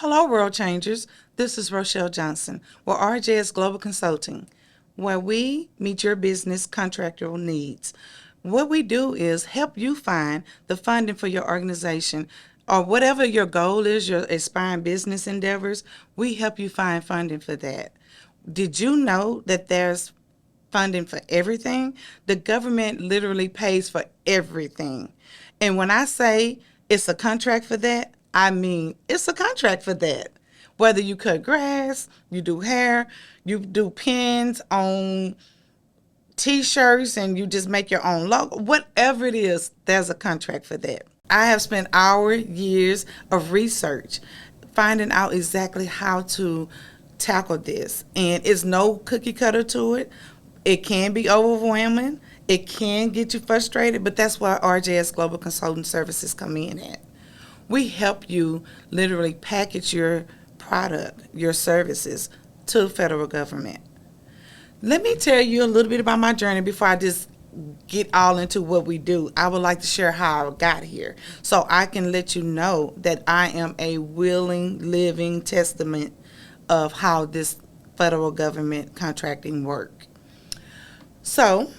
Hello, world changers. This is Rochelle Johnson with RJS Global Consulting, where we meet your business contractual needs. What we do is help you find the funding for your organization or whatever your goal is, your aspiring business endeavors. We help you find funding for that. Did you know that there's funding for everything? The government literally pays for everything. And when I say it's a contract for that, I mean it's a contract for that. Whether you cut grass, you do hair, you do pins on t-shirts and you just make your own logo, whatever it is, there's a contract for that. I have spent years of research finding out exactly how to tackle this. And it's no cookie cutter to it. It can be overwhelming. It can get you frustrated, but that's why RJS Global Consulting Services come in at. We help you literally package your product, your services to the federal government. Let me tell you a little bit about my journey before I just get all into what we do. I would like to share how I got here so I can let you know that I am a willing, living testament of how this federal government contracting work. So,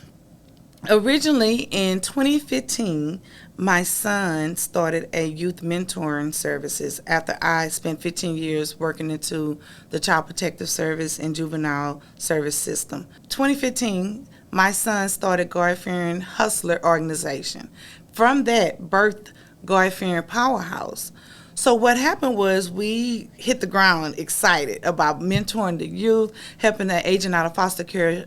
originally in 2015, my son started a youth mentoring services after I spent 15 years working into the Child Protective Service and Juvenile Service System. 2015, my son started God-Fearing Hustler Organization. From that, birthed God-Fearing Powerhouse. So what happened was we hit the ground excited about mentoring the youth, helping the aging out of foster care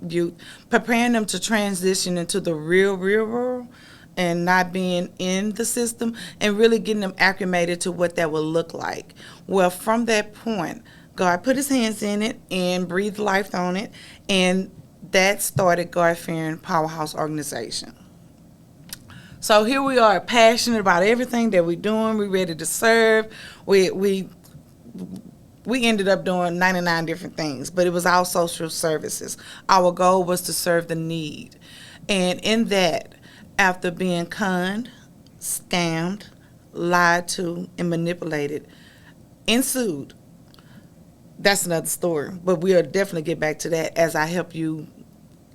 youth, preparing them to transition into the real world and not being in the system, and really getting them acclimated to what that will look like. Well, from that point, God put his hands in it and breathed life on it, and that started God-Fearing Powerhouse Organization. So here we are, passionate about everything that we're doing. We're ready to serve. We ended up doing 99 different things, but it was all social services. Our goal was to serve the need. And in that, after being conned, scammed, lied to, and manipulated, and sued, that's another story. But we'll definitely get back to that as I help you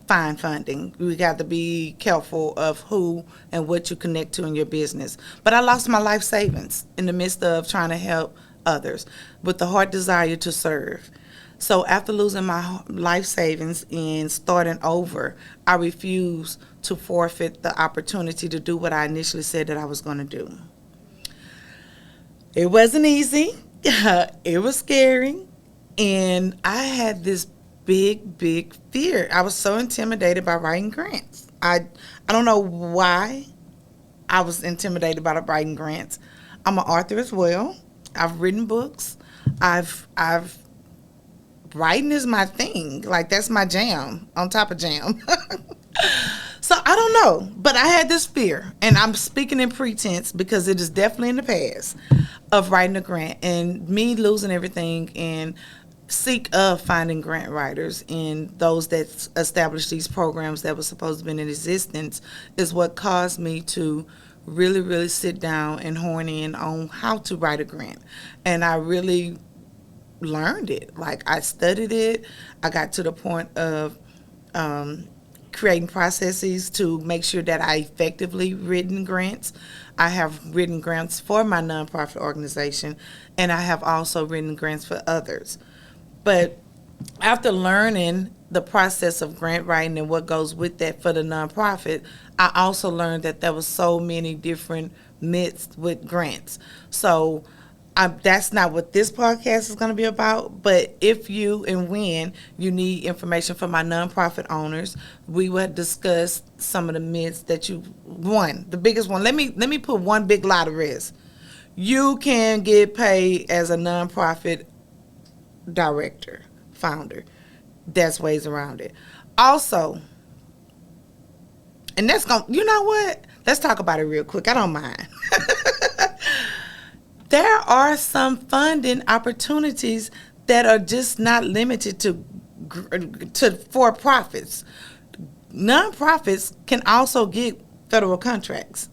find funding. We got to be careful of who and what you connect to in your business. But I lost my life savings in the midst of trying to help others with the heart desire to serve. So after losing my life savings and starting over, I refused to forfeit the opportunity to do what I initially said that I was going to do. It wasn't easy. It was scary. And I had this big fear. I was so intimidated by writing grants. I don't know why I was intimidated by writing grants. I'm an author as well. I've written books. I've writing is my thing. Like, that's my jam on top of jam. So I don't know, but I had this fear, and I'm speaking in pretense because it is definitely in the past, of writing a grant and me losing everything and seek of finding grant writers and those that established these programs that were supposed to be in existence is what caused me to really sit down and hone in on how to write a grant. And I really learned it. Like, I studied it. I got to the point of creating processes to make sure that I effectively written grants. I have written grants for my nonprofit organization, and I have also written grants for others. But after learning the process of grant writing and what goes with that for the nonprofit, I also learned that there was so many different myths with grants. So that's not what this podcast is going to be about, but if you and when you need information from my nonprofit owners, we will discuss some of the myths that the biggest one. Let me put one big lie to rest. You can get paid as a nonprofit director, founder. There's ways around it. Also, and you know what? Let's talk about it real quick. I don't mind. There are some funding opportunities that are just not limited to for-profits. Nonprofits can also get federal contracts.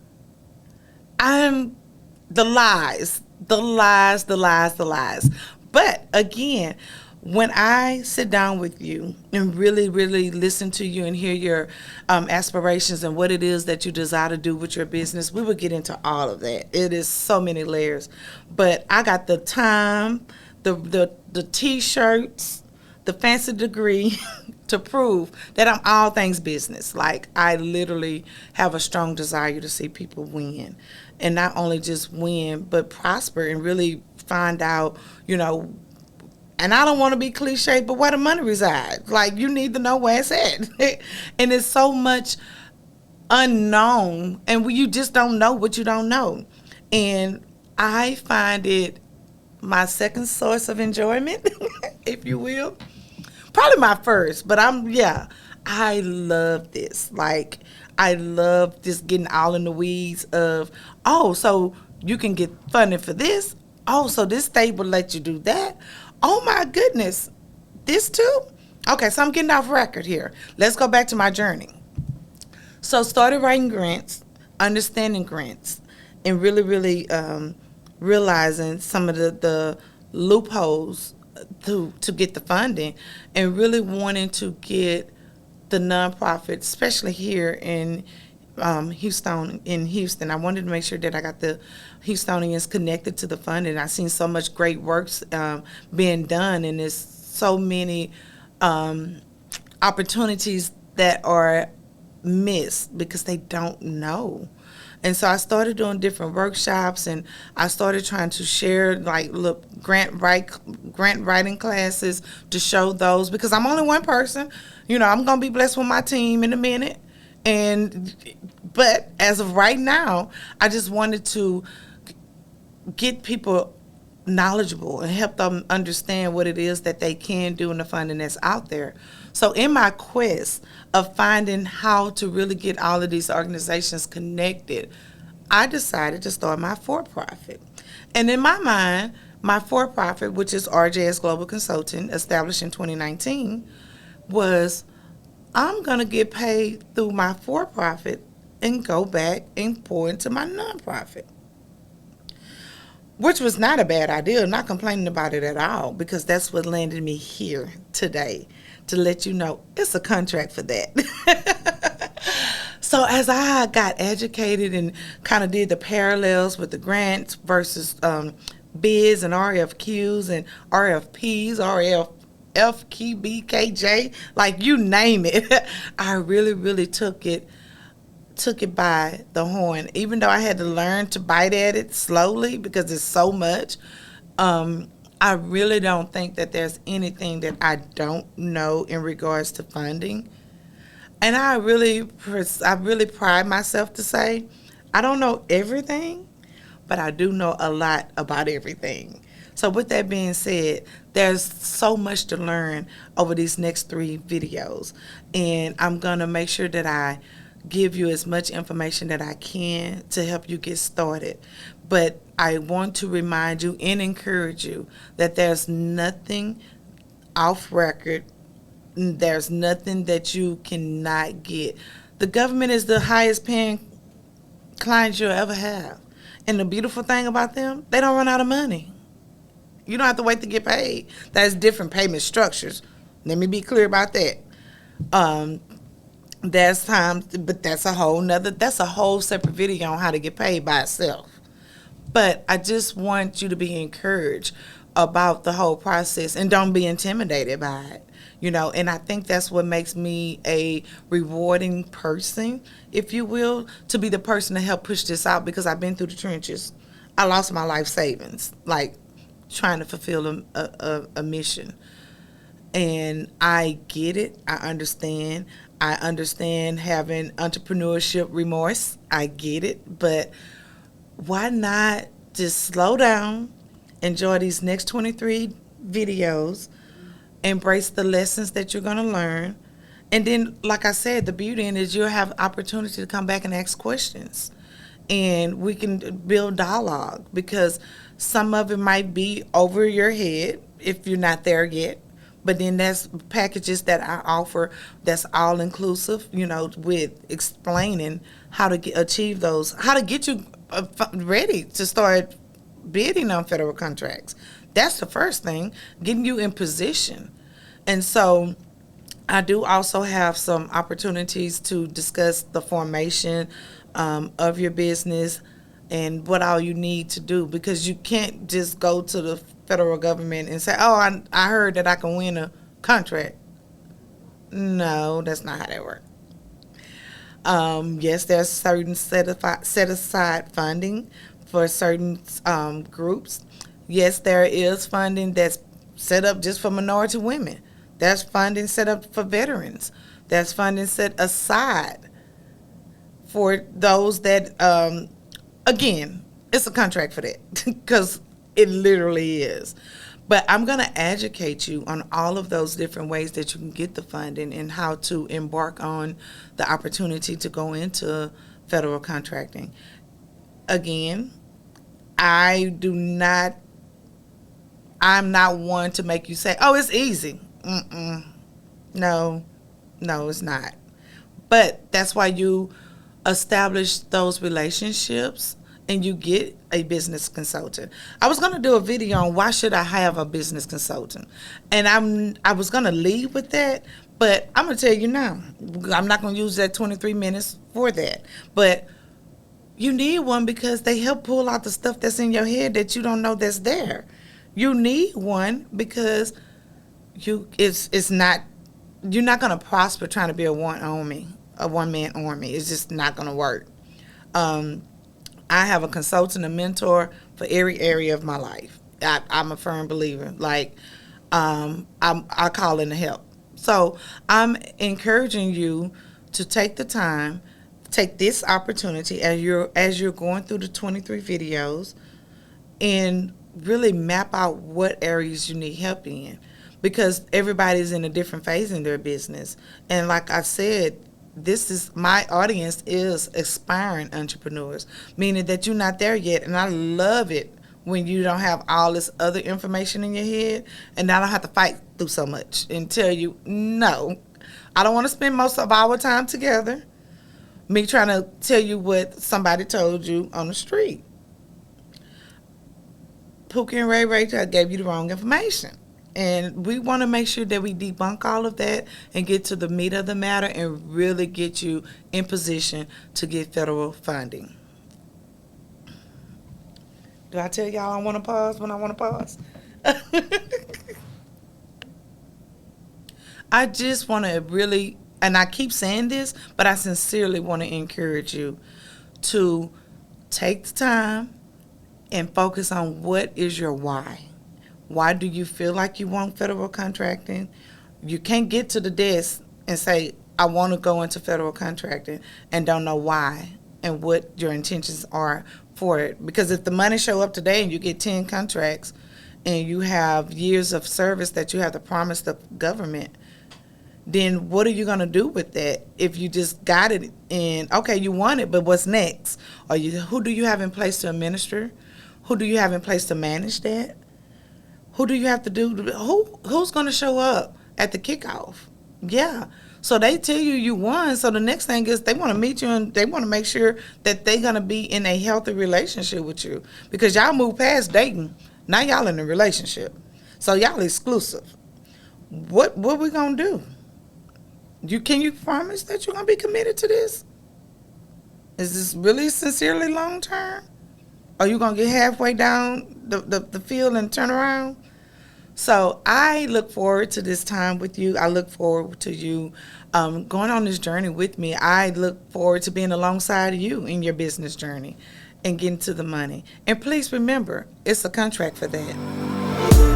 The lies The lies, the lies, the lies. But again, when I sit down with you and really, really listen to you and hear your aspirations and what it is that you desire to do with your business, we would get into all of that. It is so many layers. But I got the time, the t-shirts, the fancy degree to prove that I'm all things business. Like, I literally have a strong desire to see people win, and not only just win but prosper and really find out, you know, and I don't want to be cliche, but where the money resides. Like, you need to know where it's at. And it's so much unknown, and you just don't know what you don't know. And I find it my second source of enjoyment, if you will. Probably my first, but yeah, I love this. Like, I love just getting all in the weeds of, oh, so you can get funding for this. Oh, so this state will let you do that. Oh my goodness, this too? Okay, so I'm getting off record here. Let's go back to my journey. So started writing grants, understanding grants, and really, really realizing some of the loopholes to get the funding, and really wanting to get the nonprofit, especially here in Houston. In Houston, I wanted to make sure that I got the Houstonians connected to the fund, and I seen so much great works being done, and there's so many opportunities that are missed because they don't know. And so I started doing different workshops, and I started trying to share, like, look, grant writing classes to show those, because I'm only one person. You know, I'm gonna be blessed with my team in a minute, but as of right now, I just wanted to get people knowledgeable and help them understand what it is that they can do in the funding that's out there. So in my quest of finding how to really get all of these organizations connected, I decided to start my for-profit. And in my mind, my for-profit, which is RJS Global Consulting, established in 2019, was, I'm going to get paid through my for-profit and go back and pour into my nonprofit, which was not a bad idea. I'm not complaining about it at all, because that's what landed me here today, to let you know it's a contract for that. So as I got educated and kind of did the parallels with the grants versus bids and RFQs and RFPs, RFQBKJ, like, you name it, I really, really took it by the horn, even though I had to learn to bite at it slowly because it's so much. I really don't think that there's anything that I don't know in regards to funding. And I really pride myself to say I don't know everything, but I do know a lot about everything. So with that being said, there's so much to learn over these next 3 videos, and I'm going to make sure that I give you as much information that I can to help you get started. But I want to remind you and encourage you that there's nothing off record. There's nothing that you cannot get. The government is the highest paying clients you'll ever have. And the beautiful thing about them, they don't run out of money. You don't have to wait to get paid. There's different payment structures. Let me be clear about that. There's times, but that's a whole separate video on how to get paid by itself. But I just want you to be encouraged about the whole process and don't be intimidated by it. You know, and I think that's what makes me a rewarding person, if you will, to be the person to help push this out, because I've been through the trenches. I lost my life savings, like, trying to fulfill a mission. And I get it. I understand. I understand having entrepreneurship remorse. I get it. But why not just slow down, enjoy these next 23 videos, embrace the lessons that you're going to learn. And then, like I said, the beauty in it is you'll have opportunity to come back and ask questions. And we can build dialogue, because some of it might be over your head if you're not there yet. But then there's packages that I offer that's all inclusive, you know, with explaining how to achieve those, how to get you ready to start bidding on federal contracts. That's the first thing, getting you in position. And so I do also have some opportunities to discuss the formation of your business and what all you need to do, because you can't just go to the federal government and say, oh, I heard that I can win a contract. No, that's not how that works. Yes, there's certain set aside funding for certain groups. Yes, there is funding that's set up just for minority women. There's funding set up for veterans. There's funding set aside for those that, again, it's a contract for that because it literally is. But I'm going to educate you on all of those different ways that you can get the funding and how to embark on the opportunity to go into federal contracting. Again, I'm not one to make you say, oh, it's easy. No, it's not. But that's why you establish those relationships and you get a business consultant. I was going to do a video on why should I have a business consultant. And I was going to leave with that, but I'm going to tell you now. I'm not going to use that 23 minutes for that. But you need one because they help pull out the stuff that's in your head that you don't know that's there. You need one because it's not, you're not going to prosper trying to be a one-man army. It's just not going to work. I have a consultant, a mentor for every area of my life. I'm a firm believer. Like, I call in the help. So I'm encouraging you to take the time, take this opportunity as you're going through the 23 videos, and really map out what areas you need help in, because everybody's in a different phase in their business. And like I said, my audience is aspiring entrepreneurs, meaning that you're not there yet. And I love it when you don't have all this other information in your head and I don't have to fight through so much and tell you, no, I don't want to spend most of our time together, me trying to tell you what somebody told you on the street. Pookie and Ray gave you the wrong information. And we want to make sure that we debunk all of that and get to the meat of the matter and really get you in position to get federal funding. Do I tell y'all I want to pause when I want to pause? I just want to really, and I keep saying this, but I sincerely want to encourage you to take the time and focus on what is your why. Why do you feel like you want federal contracting? You can't get to the desk and say, I want to go into federal contracting and don't know why and what your intentions are for it. Because if the money show up today and you get 10 contracts and you have years of service that you have to promise the government, then what are you going to do with that if you just got it and, okay, you want it, but what's next? Who do you have in place to administer? Who do you have in place to manage that? Who do you have to do? Who's going to show up at the kickoff? Yeah. So they tell you won. So the next thing is they want to meet you and they want to make sure that they're going to be in a healthy relationship with you, because y'all moved past dating. Now y'all in a relationship. So y'all exclusive. What we going to do? Can you promise that you're going to be committed to this? Is this really sincerely long term? Are you going to get halfway down the field and turn around? So I look forward to this time with you. I look forward to you going on this journey with me. I look forward to being alongside of you in your business journey and getting to the money. And please remember, it's a contract for that.